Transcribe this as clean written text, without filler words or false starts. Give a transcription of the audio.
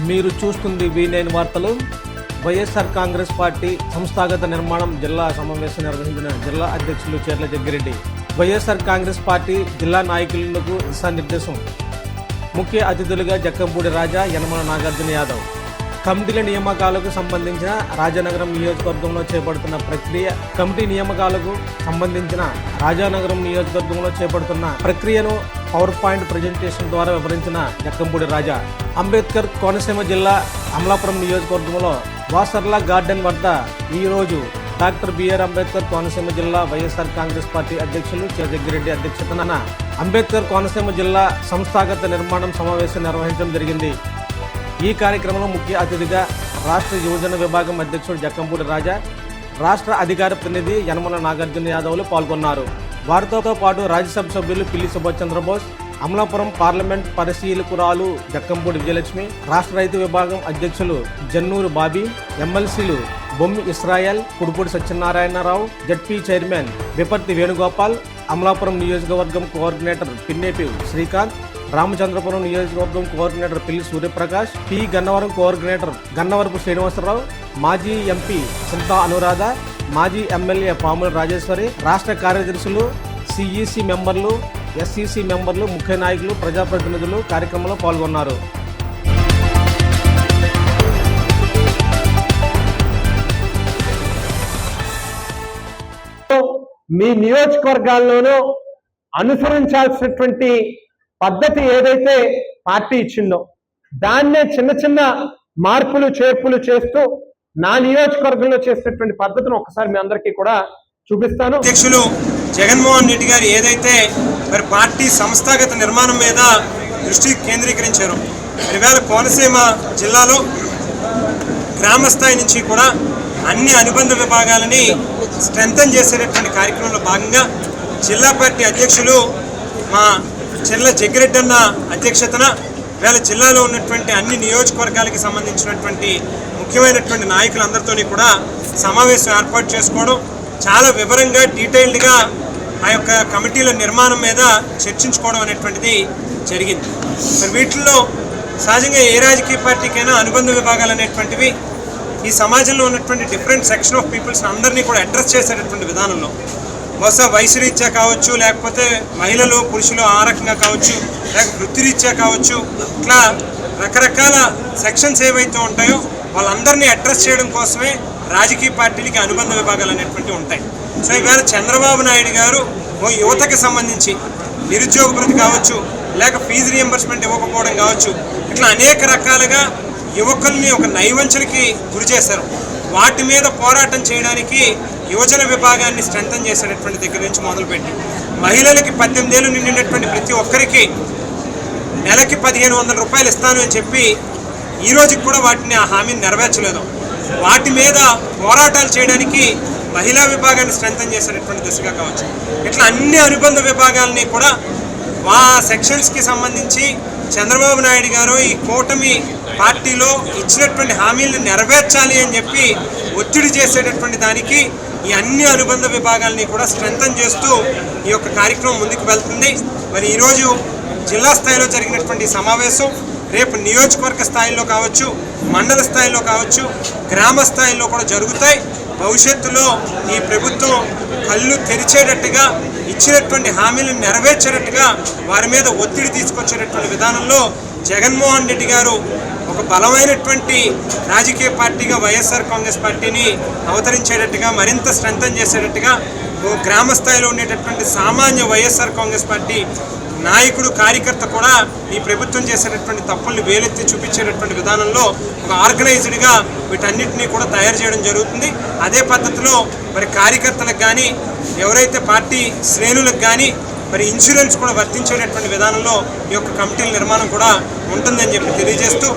మీరు చూస్తుంది V9 వార్తలు. వైఎస్ఆర్ కాంగ్రెస్ పార్టీ సంస్థాగత నిర్మాణం జిల్లా సమావేశం నిర్వహించిన జిల్లా అధ్యక్షులు చర్ల జగ్గిరెడ్డి. వైఎస్ఆర్ కాంగ్రెస్ పార్టీ జిల్లా నాయకులకు దిశానిర్దేశం. ముఖ్య అతిథులుగా జక్కంపూడి రాజా, యనమల నాగార్జున యాదవ్. కమిటీల నియామకాలకు సంబంధించిన రాజానగరం నియోజకవర్గంలో చేపడుతున్న ప్రక్రియ. కమిటీ నియామకాలకు సంబంధించిన రాజానగరం నియోజకవర్గంలో చేపడుతున్న ప్రక్రియను పవర్ పాయింట్ ప్రజెంటేషన్ ద్వారా వివరించిన జక్కంపూడి రాజా. అంబేద్కర్ కోనసీమ జిల్లా అమలాపురం నియోజకవర్గంలో వాసర్లా గార్డెన్ వద్ద ఈరోజు డాక్టర్ బిఆర్ అంబేద్కర్ కోనసీమ జిల్లా వైఎస్ఆర్ కాంగ్రెస్ పార్టీ అధ్యక్షులు జగ్గిరెడ్డి అధ్యక్షతన అంబేద్కర్ కోనసీమ జిల్లా సంస్థాగత నిర్మాణం సమావేశం నిర్వహించడం జరిగింది. ఈ కార్యక్రమంలో ముఖ్య అతిథిగా రాష్ట్ర యువజన విభాగం అధ్యక్షుడు జక్కంపూడి రాజా, రాష్ట్ర అధికార ప్రతినిధి యనమల నాగార్జున యాదవ్లు పాల్గొన్నారు. వారితో పాటు రాజ్యసభ సభ్యులు పిల్లి సుభాష్ చంద్రబోస్, అమలాపురం పార్లమెంట్ పరిశీలకురాలు జక్కంపూడి విజయలక్ష్మి, రాష్ట్ర రైతు విభాగం అధ్యక్షులు జన్నూరు బాబీ, ఎమ్మెల్సీలు Bommi Israel, Kudupudi Satyanarayana Rao, ZP chairman Viparthi Venugopal, Amalapuram నియోజకవర్గం కోఆర్డినేటర్ పిన్నేపి శ్రీకాంత్, రామచంద్రపురం నియోజకవర్గం కోఆర్డినేటర్ పిల్లి సూర్యప్రకాష్, పి గన్నవరం కోఆర్డినేటర్ గన్నవరపు శ్రీనివాసరావు, మాజీ ఎంపీ సింతా అనురాధ, మాజీ ఎమ్మెల్యే పాముల రాజేశ్వరి, రాష్ట్ర కార్యదర్శులు, సిఈసి మెంబర్లు, ఎస్ఈసి మెంబర్లు, ముఖ్య నాయకులు, ప్రజాప్రతినిధులు కార్యక్రమంలో పాల్గొన్నారు. మీ నియోజకవర్గాల్లోనూ అనుసరించాల్సినటువంటి పద్ధతి ఏదైతే పార్టీ ఇచ్చిందో దాన్నే చిన్న చిన్న మార్పులు చేర్పులు చేస్తూ నా నియోజకవర్గంలో చేసినటువంటి పద్ధతిని ఒకసారి మీ అందరికీ కూడా చూపిస్తాను. అధ్యక్షులు జగన్మోహన్ రెడ్డి గారు ఏదైతే మరి పార్టీ సంస్థాగత నిర్మాణం మీద దృష్టి కేంద్రీకరించారో, ఇవాళ కోనసీమ జిల్లాలో గ్రామ స్థాయి నుంచి కూడా అన్ని అనుబంధ విభాగాలని స్ట్రెంథన్ చేసేటటువంటి కార్యక్రమంలో భాగంగా జిల్లా పార్టీ అధ్యక్షులు మా చర్ల జగ్గిరెడ్డి అన్న అధ్యక్షతన ఇవాళ జిల్లాలో ఉన్నటువంటి అన్ని నియోజకవర్గాలకి సంబంధించినటువంటి ముఖ్యమైనటువంటి నాయకులందరితో కూడా సమావేశం ఏర్పాటు చేసుకోవడం, చాలా వివరంగా డీటెయిల్డ్గా ఆ యొక్క కమిటీల నిర్మాణం మీద చర్చించుకోవడం అనేటువంటిది జరిగింది. మరి వీటిల్లో సహజంగా ఏ రాజకీయ పార్టీకైనా అనుబంధ విభాగాలు అనేటువంటివి ఈ సమాజంలో ఉన్నటువంటి డిఫరెంట్ సెక్షన్ ఆఫ్ పీపుల్స్ అందరినీ కూడా అడ్రస్ చేసేటటువంటి విధానంలో బహుశా వయసు రీత్యా కావచ్చు, లేకపోతే మహిళలు పురుషులు ఆ రకంగా కావచ్చు, లేక వృత్తిరీత్యా కావచ్చు, ఇట్లా రకరకాల సెక్షన్స్ ఏవైతే ఉంటాయో వాళ్ళందరినీ అడ్రస్ చేయడం కోసమే రాజకీయ పార్టీలకి అనుబంధ విభాగాలు అనేటువంటివి ఉంటాయి. సో ఇవాళ చంద్రబాబు నాయుడు గారు ఓ యువతకి సంబంధించి నిరుద్యోగ భృతి కావచ్చు, లేక ఫీజు రియంబర్స్మెంట్ ఇవ్వకపోవడం కావచ్చు, ఇట్లా అనేక రకాలుగా యువకుల్ని ఒక నైవంచనకి గురి చేశారు. వాటి మీద పోరాటం చేయడానికి యువజన విభాగాన్ని స్ట్రెంథన్ చేసేటటువంటి దగ్గర నుంచి మొదలుపెట్టి మహిళలకి 18 ఏళ్ళు నిండినటువంటి ప్రతి ఒక్కరికి నెలకి 1500 రూపాయలు ఇస్తాను అని చెప్పి ఈ రోజుకి కూడా వాటిని ఆ హామీని నెరవేర్చలేదు. వాటి మీద పోరాటాలు చేయడానికి మహిళా విభాగాన్ని స్ట్రెంథన్ చేసేటటువంటి దిశగా కావచ్చు, ఇట్లా అన్ని అనుబంధ విభాగాలని కూడా మా సెక్షన్స్కి సంబంధించి చంద్రబాబు నాయుడు గారు ఈ కూటమి పార్టీలో ఇచ్చినటువంటి హామీలను నెరవేర్చాలి అని చెప్పి ఒత్తిడి చేసేటటువంటి దానికి ఈ అన్ని అనుబంధ విభాగాలని కూడా స్ట్రెంథన్ చేస్తూ ఈ యొక్క కార్యక్రమం ముందుకు వెళ్తుంది. మరి ఈరోజు జిల్లా స్థాయిలో జరిగినటువంటి సమావేశం రేపు నియోజకవర్గ స్థాయిలో కావచ్చు, మండల స్థాయిలో కావచ్చు, గ్రామ స్థాయిలో కూడా జరుగుతాయి. భవిష్యత్తులో ఈ ప్రభుత్వం కళ్ళు తెరిచేటట్టుగా ఇచ్చినటువంటి హామీలను నెరవేర్చేటట్టుగా వారి మీద ఒత్తిడి తీసుకొచ్చేటటువంటి విధానంలో జగన్మోహన్ రెడ్డి గారు ఒక బలమైనటువంటి రాజకీయ పార్టీగా వైఎస్ఆర్ కాంగ్రెస్ పార్టీని అవతరించేటట్టుగా, మరింత స్ట్రెంథన్ చేసేటట్టుగా, గ్రామ స్థాయిలో ఉండేటటువంటి సామాన్య వైఎస్ఆర్ కాంగ్రెస్ పార్టీ నాయకుడు, కార్యకర్త కూడా ఈ ప్రభుత్వం చేసేటటువంటి తప్పుల్ని వేలెత్తి చూపించేటటువంటి విధానంలో ఒక ఆర్గనైజ్డ్గా వీటన్నిటినీ కూడా తయారు చేయడం జరుగుతుంది. అదే పద్ధతిలో మరి కార్యకర్తలకు కానీ, ఎవరైతే పార్టీ శ్రేణులకు కానీ మరి ఇన్సూరెన్స్ కూడా వర్తించేటటువంటి విధానంలో ఈ యొక్క కమిటీల నిర్మాణం కూడా ఉంటుందని చెప్పి తెలియజేస్తూ